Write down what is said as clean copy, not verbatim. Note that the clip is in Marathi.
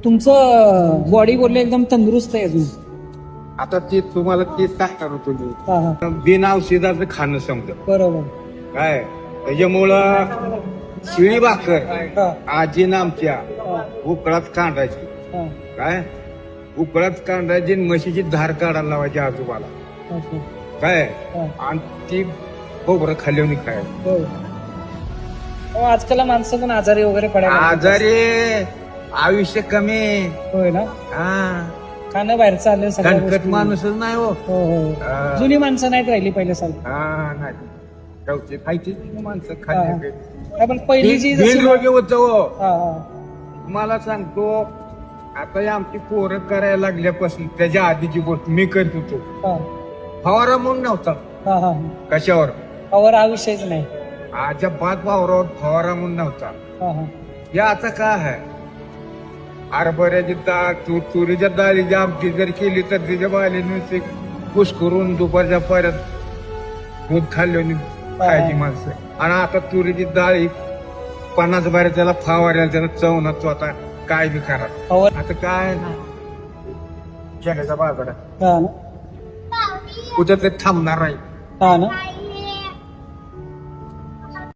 तुमचं बॉडी बोलले एकदम तंदुरुस्त आहे अजून. आता ते तुम्हाला तेच सांगणार होतो हा हा मी. बिन औषधाचं खाणं समजत बरोबर. काय त्याच्यामुळं शिळी भाकर हा आजीनं आमच्या हा उकळात कांडायची. हा काय उकळात कांडायची आणि म्हशीची धार काढायला लावायची आजोबाला. अच्छा. काय हा. आणि ती खोबरं खाल्ल्याने काय हो. हो, आजकाल माणसं पण आजारी वगैरे पडायला लागली. आजारी आयुष्य कमी. होय ना. हा खाणं बाहेरचं आलं सगळ्या कणकट गोष्टी. माणूसच नाही हो. हो हो हा. जुनी माणसं नाहीत राहिली पहिल्यासारखी. हा नाही गावची खायची माणसं खाल्ली पण पहिली जी जशी रोगी होत हो. हा हा मला सांगतो आता या आमची पोरं करायला लागल्यापासून त्याच्या आधीची गोष्ट मी करत होतो. हा फवारा म्हणून नव्हता हा हा कशावर आवर हा विषयच नाही. आजच्या बाद फवारावर फवारा म्हणून नव्हता. हा हा या आता काय आहे हरभऱ्याची डाळ तुरीच्या डाळीची आमटी जर केली तर त्याच्या बालीने कुस करून दुपारच्या परत दूध खाल्ल्याने खायची माणसं. आणि आता तुरीची डाळ 50 बाऱ्या त्याला फवाऱ्याला त्याला चव नसतो. आता काय बी करा आवर आता काय ना शेण्याचा बाजारात हा ना कुठं ते थांबणार नाही. हा ना.